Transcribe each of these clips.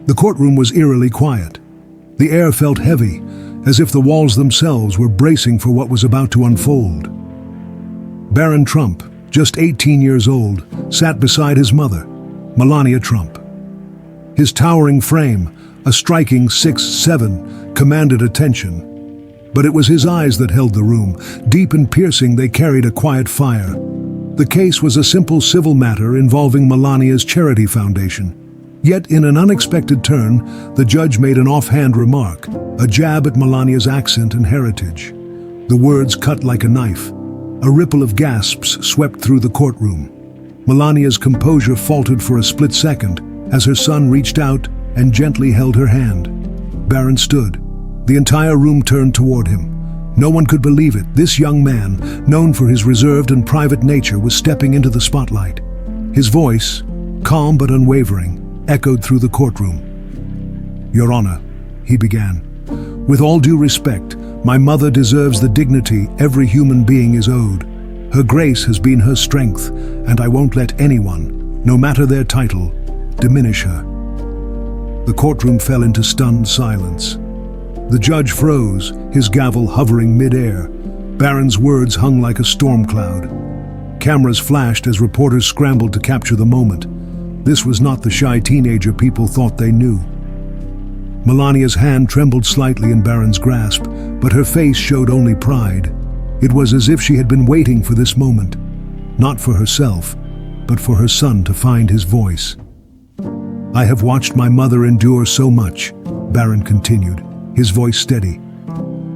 The courtroom was eerily quiet. The air felt heavy, as if the walls themselves were bracing for what was about to unfold. Barron Trump, just 18 years old, sat beside his mother, Melania Trump. His towering frame, a striking 6'7", commanded attention. But it was his eyes that held the room. Deep and piercing, they carried a quiet fire. The case was a simple civil matter involving Melania's charity foundation. Yet, in an unexpected turn, the judge made an offhand remark, a jab at Melania's accent and heritage. The words cut like a knife. A ripple of gasps swept through the courtroom. Melania's composure faltered for a split second as her son reached out and gently held her hand. Barron stood. The entire room turned toward him. No one could believe it. This young man, known for his reserved and private nature, was stepping into the spotlight. His voice, calm but unwavering, echoed through the courtroom. "Your Honor," he began, "with all due respect, my mother deserves the dignity every human being is owed. Her grace has been her strength, and I won't let anyone, no matter their title, diminish her." The courtroom fell into stunned silence. The judge froze, his gavel hovering mid-air. Barron's words hung like a storm cloud. Cameras flashed as reporters scrambled to capture the moment. This was not the shy teenager people thought they knew. Melania's hand trembled slightly in Barron's grasp, but her face showed only pride. It was as if she had been waiting for this moment, not for herself, but for her son to find his voice. "I have watched my mother endure so much," Barron continued, his voice steady.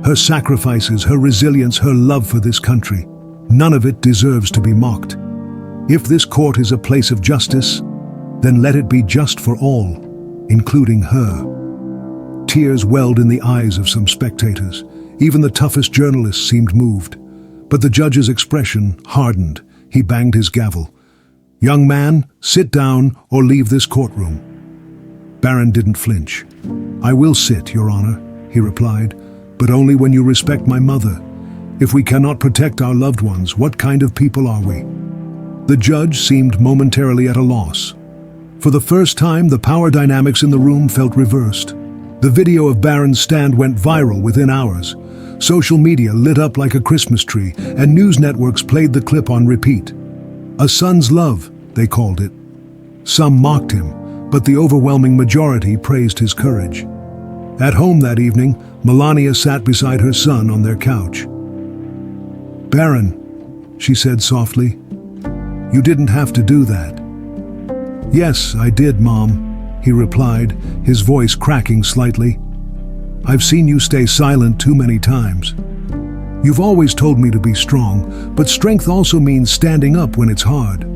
"Her sacrifices, her resilience, her love for this country, none of it deserves to be mocked. If this court is a place of justice, then let it be just for all, including her." Tears welled in the eyes of some spectators. Even the toughest journalists seemed moved. But the judge's expression hardened. He banged his gavel. "Young man, sit down or leave this courtroom." Barron didn't flinch. "I will sit, Your Honor," he replied, "but only when you respect my mother. If we cannot protect our loved ones, what kind of people are we?" The judge seemed momentarily at a loss. For the first time, the power dynamics in the room felt reversed. The video of Barron's stand went viral within hours. Social media lit up like a Christmas tree, and news networks played the clip on repeat. "A son's love," they called it. Some mocked him, but the overwhelming majority praised his courage. At home that evening, Melania sat beside her son on their couch. "Barron," she said softly, "you didn't have to do that." "Yes, I did, Mom," he replied, his voice cracking slightly. "I've seen you stay silent too many times. You've always told me to be strong, but strength also means standing up when it's hard."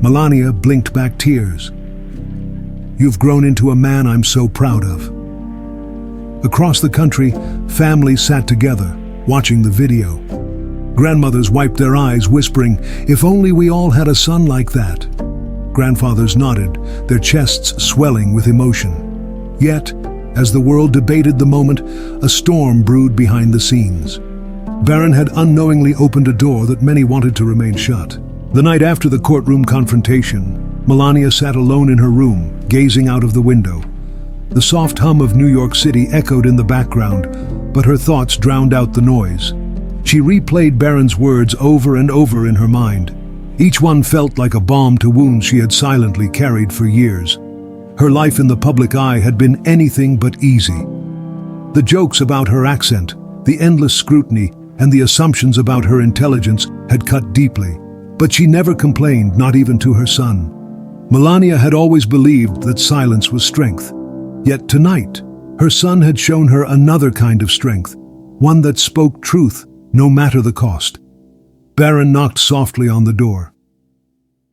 Melania blinked back tears. "You've grown into a man I'm so proud of." Across the country, families sat together, watching the video. Grandmothers wiped their eyes, whispering, "If only we all had a son like that." Grandfathers nodded, their chests swelling with emotion. Yet, as the world debated the moment, a storm brewed behind the scenes. Barron had unknowingly opened a door that many wanted to remain shut. The night after the courtroom confrontation, Melania sat alone in her room, gazing out of the window. The soft hum of New York City echoed in the background, but her thoughts drowned out the noise. She replayed Barron's words over and over in her mind. Each one felt like a balm to wounds she had silently carried for years. Her life in the public eye had been anything but easy. The jokes about her accent, the endless scrutiny, and the assumptions about her intelligence had cut deeply. But she never complained, not even to her son. Melania had always believed that silence was strength. Yet tonight, her son had shown her another kind of strength, one that spoke truth, no matter the cost. Barron knocked softly on the door.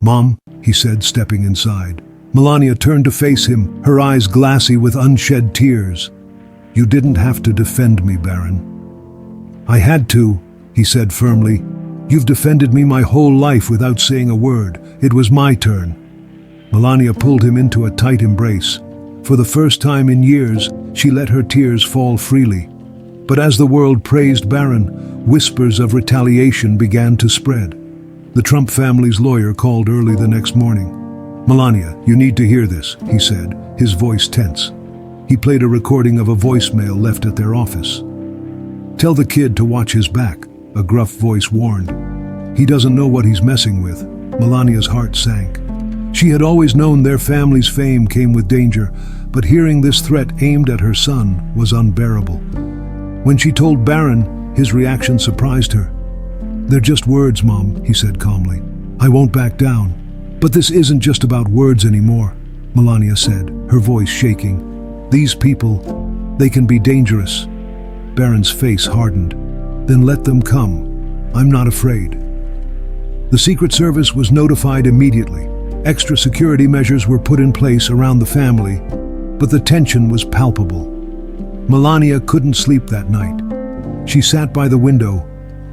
"Mom," he said, stepping inside. Melania turned to face him, her eyes glassy with unshed tears. "You didn't have to defend me, Barron." "I had to," he said firmly. "You've defended me my whole life without saying a word. It was my turn." Melania pulled him into a tight embrace. For the first time in years, she let her tears fall freely. But as the world praised Barron, whispers of retaliation began to spread. The Trump family's lawyer called early the next morning. "Melania, you need to hear this," he said, his voice tense. He played a recording of a voicemail left at their office. "Tell the kid to watch his back," a gruff voice warned. "He doesn't know what he's messing with." Melania's heart sank. She had always known their family's fame came with danger, but hearing this threat aimed at her son was unbearable. When she told Barron, his reaction surprised her. "They're just words, Mom," he said calmly. "I won't back down." "But this isn't just about words anymore," Melania said, her voice shaking. "These people, they can be dangerous." Barron's face hardened. "Then let them come. I'm not afraid." The Secret Service was notified immediately. Extra security measures were put in place around the family, but the tension was palpable. Melania couldn't sleep that night. She sat by the window,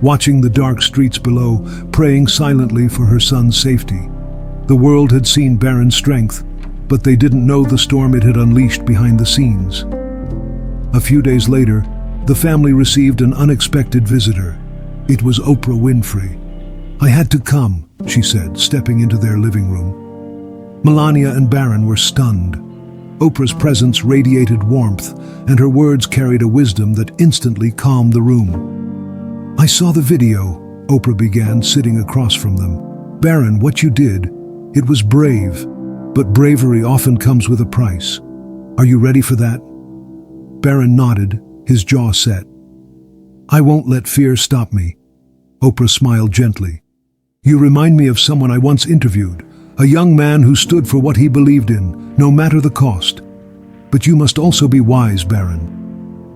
watching the dark streets below, praying silently for her son's safety. The world had seen Barron's strength, but they didn't know the storm it had unleashed behind the scenes. A few days later, the family received an unexpected visitor. It was Oprah Winfrey. "I had to come," she said, stepping into their living room. Melania and Barron were stunned. Oprah's presence radiated warmth, and her words carried a wisdom that instantly calmed the room. "I saw the video," Oprah began, sitting across from them. "Barron, what you did, it was brave, but bravery often comes with a price. Are you ready for that?" Barron nodded, his jaw set. "I won't let fear stop me." Oprah smiled gently. "You remind me of someone I once interviewed, a young man who stood for what he believed in, no matter the cost. But you must also be wise, Barron.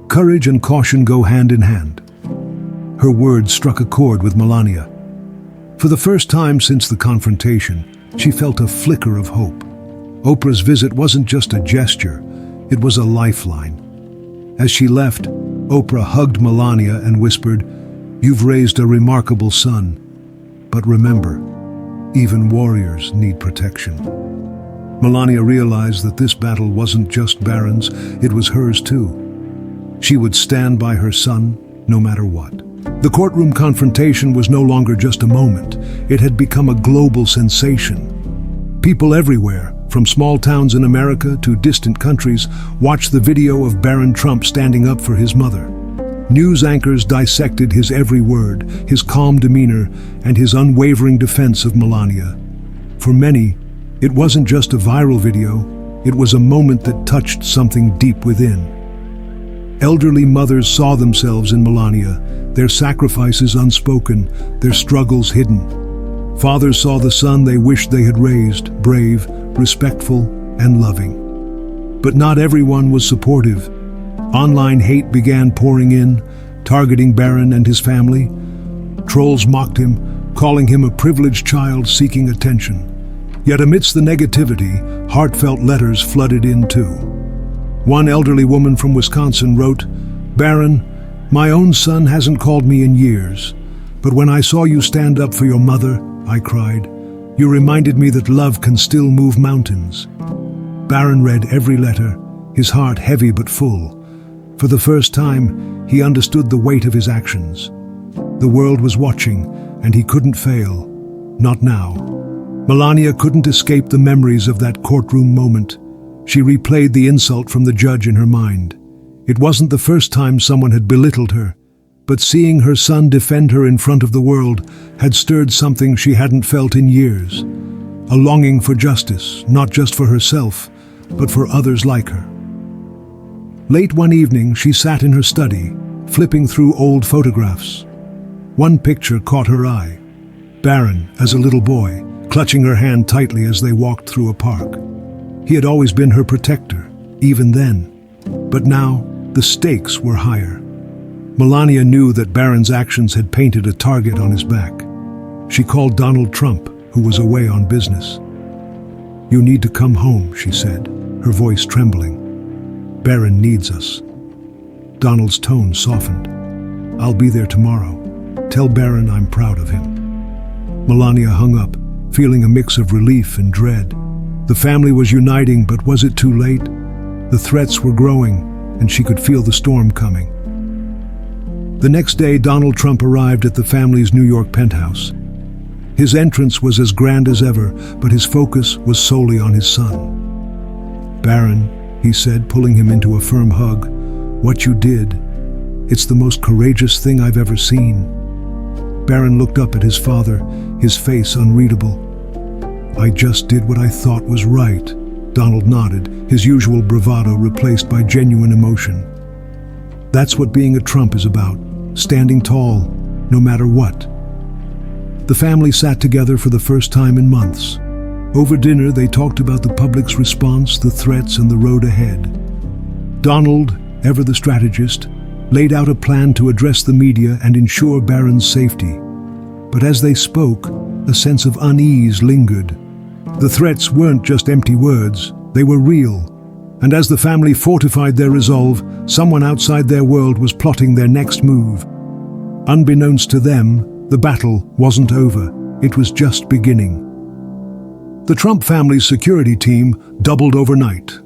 Courage and caution go hand in hand." Her words struck a chord with Melania. For the first time since the confrontation, she felt a flicker of hope. Oprah's visit wasn't just a gesture, it was a lifeline. As she left, Oprah hugged Melania and whispered, "You've raised a remarkable son. But remember, even warriors need protection." Melania realized that this battle wasn't just Barron's, it was hers too. She would stand by her son, no matter what. The courtroom confrontation was no longer just a moment. It had become a global sensation. People everywhere, from small towns in America to distant countries, watched the video of Barron Trump standing up for his mother. News anchors dissected his every word, his calm demeanor, and his unwavering defense of Melania. For many, it wasn't just a viral video, it was a moment that touched something deep within. Elderly mothers saw themselves in Melania, their sacrifices unspoken, their struggles hidden. Fathers saw the son they wished they had raised, brave, respectful, and loving. But not everyone was supportive. Online hate began pouring in, targeting Barron and his family. Trolls mocked him, calling him a privileged child seeking attention. Yet amidst the negativity, heartfelt letters flooded in too. One elderly woman from Wisconsin wrote, "Barron, my own son hasn't called me in years, but when I saw you stand up for your mother, I cried. You reminded me that love can still move mountains." Barron read every letter, his heart heavy but full. For the first time, he understood the weight of his actions. The world was watching, and he couldn't fail. Not now. Melania couldn't escape the memories of that courtroom moment. She replayed the insult from the judge in her mind. It wasn't the first time someone had belittled her, but seeing her son defend her in front of the world had stirred something she hadn't felt in years. A longing for justice, not just for herself, but for others like her. Late one evening, she sat in her study, flipping through old photographs. One picture caught her eye. Barron, as a little boy, clutching her hand tightly as they walked through a park. He had always been her protector, even then. But now, the stakes were higher. Melania knew that Barron's actions had painted a target on his back. She called Donald Trump, who was away on business. "You need to come home," she said, her voice trembling. "Barron needs us." Donald's tone softened. "I'll be there tomorrow. Tell Barron I'm proud of him." Melania hung up, feeling a mix of relief and dread. The family was uniting, but was it too late? The threats were growing, and she could feel the storm coming. The next day, Donald Trump arrived at the family's New York penthouse. His entrance was as grand as ever, but his focus was solely on his son. "Barron," he said, pulling him into a firm hug, "what you did, it's the most courageous thing I've ever seen." Barron looked up at his father, his face unreadable. "I just did what I thought was right," Donald nodded, his usual bravado replaced by genuine emotion. "That's what being a Trump is about, standing tall, no matter what." The family sat together for the first time in months. Over dinner, they talked about the public's response, the threats, and the road ahead. Donald, ever the strategist, laid out a plan to address the media and ensure Barron's safety. But as they spoke, a sense of unease lingered. The threats weren't just empty words, they were real. And as the family fortified their resolve, someone outside their world was plotting their next move. Unbeknownst to them, the battle wasn't over, it was just beginning. The Trump family's security team doubled overnight.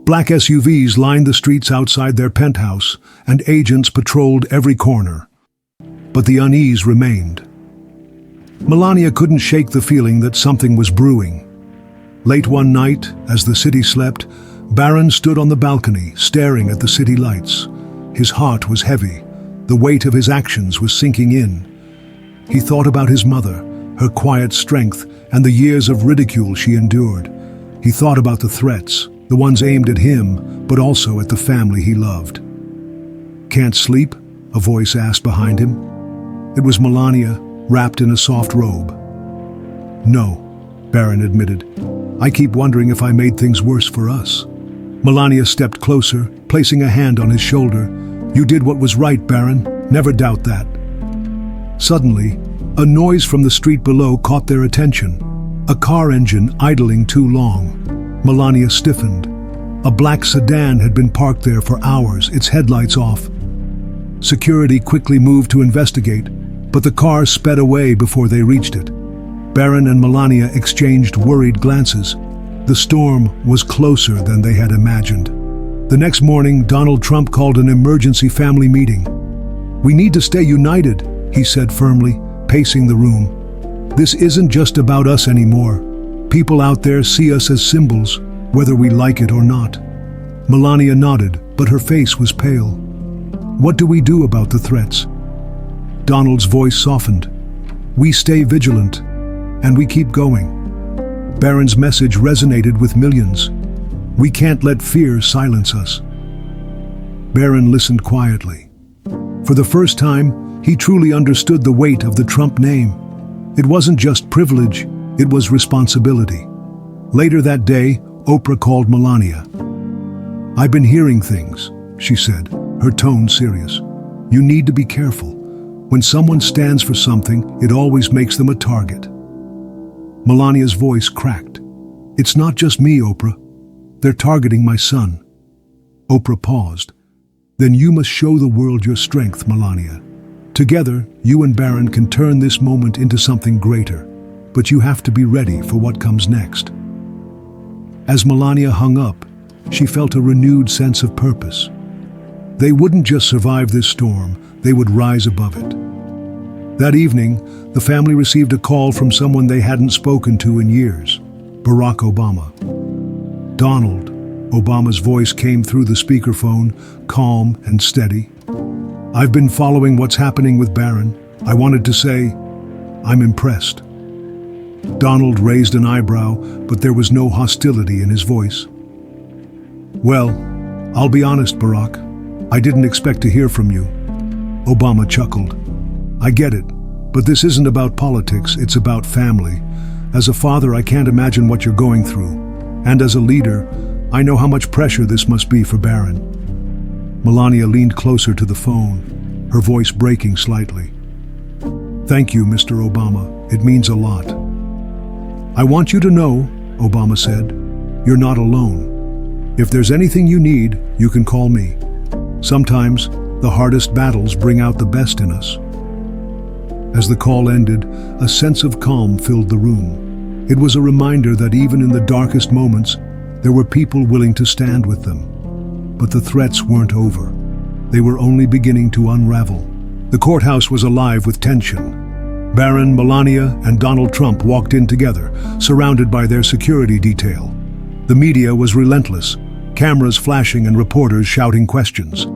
Black SUVs lined the streets outside their penthouse, and agents patrolled every corner. But the unease remained. Melania couldn't shake the feeling that something was brewing. Late one night, as the city slept, Barron stood on the balcony, staring at the city lights. His heart was heavy. The weight of his actions was sinking in. He thought about his mother, her quiet strength, and the years of ridicule she endured. He thought about the threats, the ones aimed at him, but also at the family he loved. "Can't sleep?" a voice asked behind him. It was Melania, wrapped in a soft robe. "No," Barron admitted. "I keep wondering if I made things worse for us." Melania stepped closer, placing a hand on his shoulder. "You did what was right, Barron. Never doubt that." Suddenly, a noise from the street below caught their attention. A car engine idling too long. Melania stiffened. A black sedan had been parked there for hours, its headlights off. Security quickly moved to investigate, but the car sped away before they reached it. Barron and Melania exchanged worried glances. The storm was closer than they had imagined. The next morning, Donald Trump called an emergency family meeting. "We need to stay united," he said firmly, pacing the room. "This isn't just about us anymore. People out there see us as symbols, whether we like it or not." Melania nodded, but her face was pale. "What do we do about the threats?" Donald's voice softened. "We stay vigilant, and we keep going." Barron's message resonated with millions. "We can't let fear silence us." Barron listened quietly. For the first time, he truly understood the weight of the Trump name. It wasn't just privilege, it was responsibility. Later that day, Oprah called Melania. "I've been hearing things," she said, her tone serious. "You need to be careful. When someone stands for something, it always makes them a target." Melania's voice cracked. "It's not just me, Oprah. They're targeting my son." Oprah paused. "Then you must show the world your strength, Melania. Together, you and Barron can turn this moment into something greater, but you have to be ready for what comes next." As Melania hung up, she felt a renewed sense of purpose. They wouldn't just survive this storm, they would rise above it. That evening, the family received a call from someone they hadn't spoken to in years, Barack Obama. "Donald," Obama's voice came through the speakerphone, calm and steady. "I've been following what's happening with Barron. I wanted to say, I'm impressed." Donald raised an eyebrow, but there was no hostility in his voice. "Well, I'll be honest, Barack. I didn't expect to hear from you." Obama chuckled. "I get it, but this isn't about politics, it's about family. As a father, I can't imagine what you're going through. And as a leader, I know how much pressure this must be for Barron." Melania leaned closer to the phone, her voice breaking slightly. "Thank you, Mr. Obama. It means a lot." "I want you to know," Obama said, "you're not alone. If there's anything you need, you can call me. Sometimes, the hardest battles bring out the best in us." As the call ended, a sense of calm filled the room. It was a reminder that even in the darkest moments, there were people willing to stand with them. But the threats weren't over. They were only beginning to unravel. The courthouse was alive with tension. Barron, Melania, and Donald Trump walked in together, surrounded by their security detail. The media was relentless, cameras flashing and reporters shouting questions.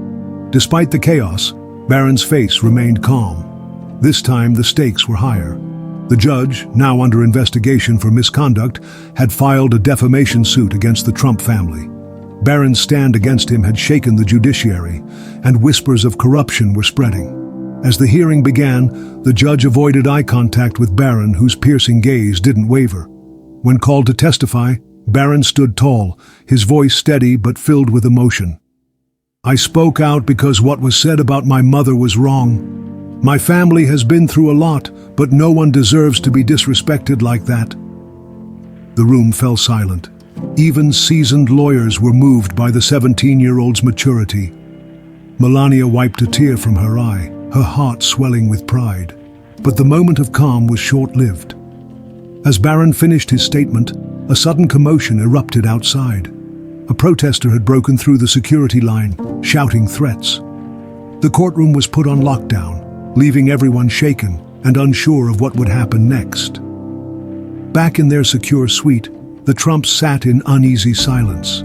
Despite the chaos, Barron's face remained calm. This time the stakes were higher. The judge, now under investigation for misconduct, had filed a defamation suit against the Trump family. Barron's stand against him had shaken the judiciary, and whispers of corruption were spreading. As the hearing began, the judge avoided eye contact with Barron, whose piercing gaze didn't waver. When called to testify, Barron stood tall, his voice steady but filled with emotion. "I spoke out because what was said about my mother was wrong. My family has been through a lot, but no one deserves to be disrespected like that." The room fell silent. Even seasoned lawyers were moved by the 17-year-old's maturity. Melania wiped a tear from her eye, her heart swelling with pride. But the moment of calm was short-lived. As Barron finished his statement, a sudden commotion erupted outside. A protester had broken through the security line, shouting threats. The courtroom was put on lockdown, leaving everyone shaken and unsure of what would happen next. Back in their secure suite, the Trumps sat in uneasy silence.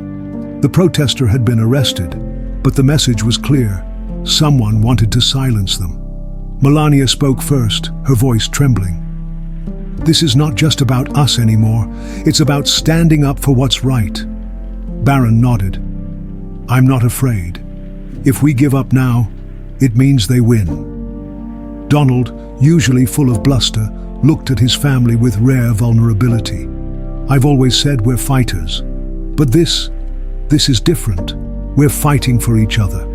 The protester had been arrested, but the message was clear. Someone wanted to silence them. Melania spoke first, her voice trembling. "This is not just about us anymore. It's about standing up for what's right." Barron nodded. "I'm not afraid. If we give up now, it means they win." Donald, usually full of bluster, looked at his family with rare vulnerability. "I've always said we're fighters. But this is different. We're fighting for each other."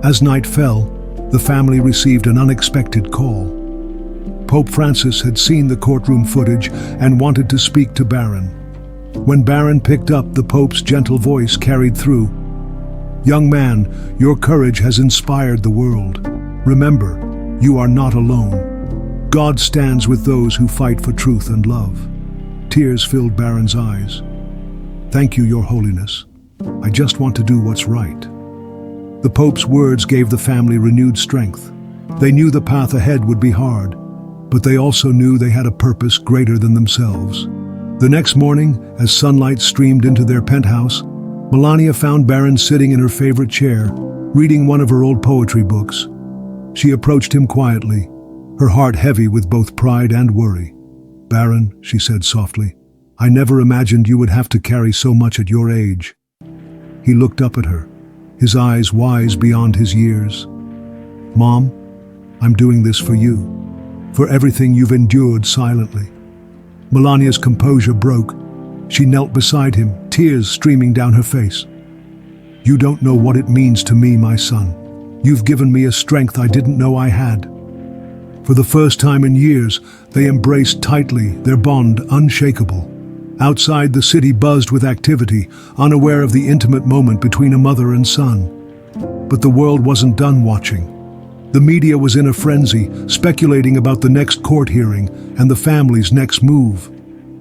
As night fell, the family received an unexpected call. Pope Francis had seen the courtroom footage and wanted to speak to Barron. When Barron picked up, the Pope's gentle voice carried through. "Young man, your courage has inspired the world. Remember, you are not alone. God stands with those who fight for truth and love." Tears filled Barron's eyes. "Thank you, Your Holiness. I just want to do what's right." The Pope's words gave the family renewed strength. They knew the path ahead would be hard, but they also knew they had a purpose greater than themselves. The next morning, as sunlight streamed into their penthouse, Melania found Barron sitting in her favorite chair, reading one of her old poetry books. She approached him quietly, her heart heavy with both pride and worry. "Barron," she said softly, "I never imagined you would have to carry so much at your age." He looked up at her, his eyes wise beyond his years. "Mom, I'm doing this for you, for everything you've endured silently." Melania's composure broke. She knelt beside him, tears streaming down her face. "You don't know what it means to me, my son. You've given me a strength I didn't know I had." For the first time in years, they embraced tightly, their bond unshakable. Outside, the city buzzed with activity, unaware of the intimate moment between a mother and son. But the world wasn't done watching. The media was in a frenzy, speculating about the next court hearing and the family's next move.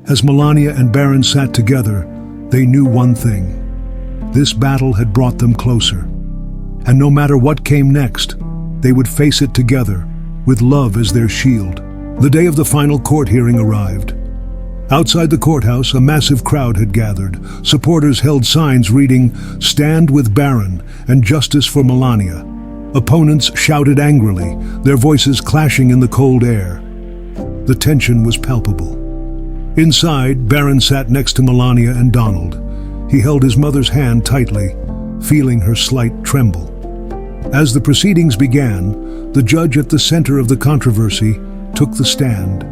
As Melania and Barron sat together, they knew one thing. This battle had brought them closer. And no matter what came next, they would face it together, with love as their shield. The day of the final court hearing arrived. Outside the courthouse, a massive crowd had gathered. Supporters held signs reading, "Stand with Barron" and "Justice for Melania." Opponents shouted angrily, their voices clashing in the cold air. The tension was palpable. Inside, Barron sat next to Melania and Donald. He held his mother's hand tightly, feeling her slight tremble. As the proceedings began, the judge at the center of the controversy took the stand.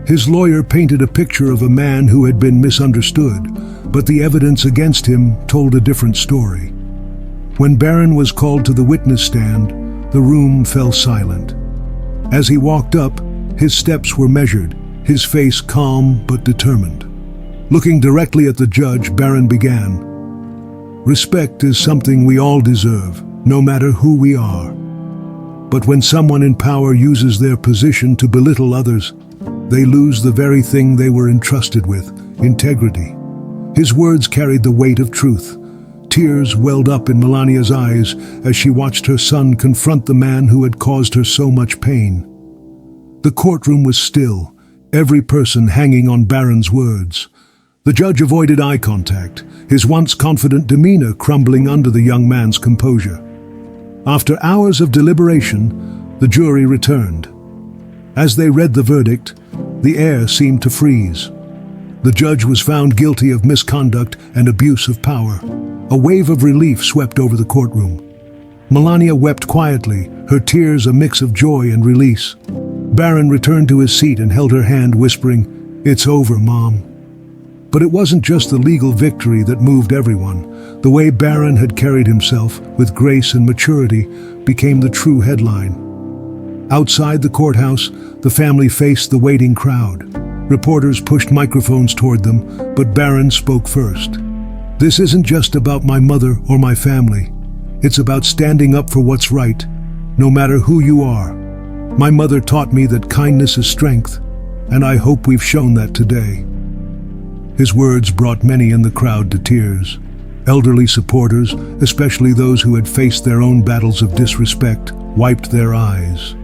His lawyer painted a picture of a man who had been misunderstood, but the evidence against him told a different story. When Barron was called to the witness stand, the room fell silent. As he walked up, his steps were measured, his face calm but determined. Looking directly at the judge, Barron began. "Respect is something we all deserve, no matter who we are. But when someone in power uses their position to belittle others, they lose the very thing they were entrusted with, integrity." His words carried the weight of truth. Tears welled up in Melania's eyes as she watched her son confront the man who had caused her so much pain. The courtroom was still, every person hanging on Barron's words. The judge avoided eye contact, his once confident demeanor crumbling under the young man's composure. After hours of deliberation, the jury returned. As they read the verdict, the air seemed to freeze. The judge was found guilty of misconduct and abuse of power. A wave of relief swept over the courtroom. Melania wept quietly, her tears a mix of joy and release. Barron returned to his seat and held her hand, whispering, "It's over, Mom." But it wasn't just the legal victory that moved everyone. The way Barron had carried himself, with grace and maturity, became the true headline. Outside the courthouse, the family faced the waiting crowd. Reporters pushed microphones toward them, but Barron spoke first. "This isn't just about my mother or my family. It's about standing up for what's right, no matter who you are. My mother taught me that kindness is strength, and I hope we've shown that today." His words brought many in the crowd to tears. Elderly supporters, especially those who had faced their own battles of disrespect, wiped their eyes.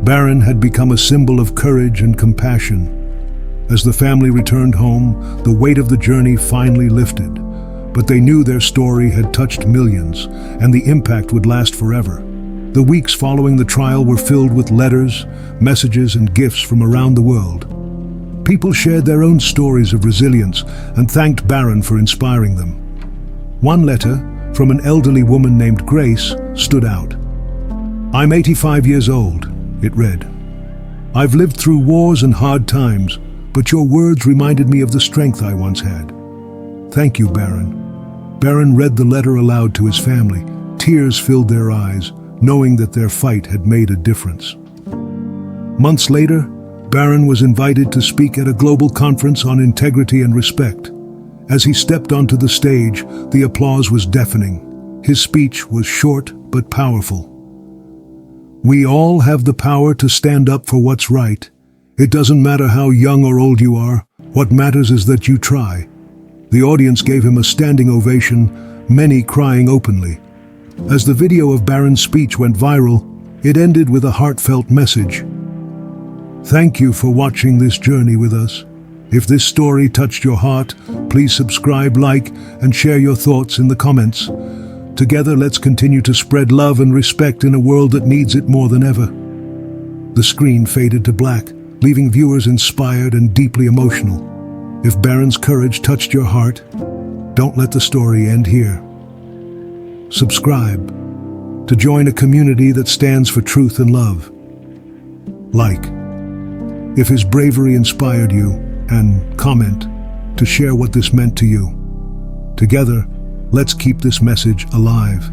Barron had become a symbol of courage and compassion. As the family returned home, the weight of the journey finally lifted. But they knew their story had touched millions, and the impact would last forever. The weeks following the trial were filled with letters, messages, and gifts from around the world. People shared their own stories of resilience and thanked Barron for inspiring them. One letter, from an elderly woman named Grace, stood out. "I'm 85 years old," it read. "I've lived through wars and hard times, but your words reminded me of the strength I once had. Thank you, Barron." Barron read the letter aloud to his family. Tears filled their eyes, knowing that their fight had made a difference. Months later, Barron was invited to speak at a global conference on integrity and respect. As he stepped onto the stage, the applause was deafening. His speech was short but powerful. "We all have the power to stand up for what's right. It doesn't matter how young or old you are. What matters is that you try." The audience gave him a standing ovation, many crying openly. As the video of Barron's speech went viral, it ended with a heartfelt message. "Thank you for watching this journey with us. If this story touched your heart, please subscribe, like, and share your thoughts in the comments. Together, let's continue to spread love and respect in a world that needs it more than ever." The screen faded to black, leaving viewers inspired and deeply emotional. If Barron's courage touched your heart, don't let the story end here. Subscribe to join a community that stands for truth and love. Like if his bravery inspired you, and comment to share what this meant to you. Together, let's keep this message alive.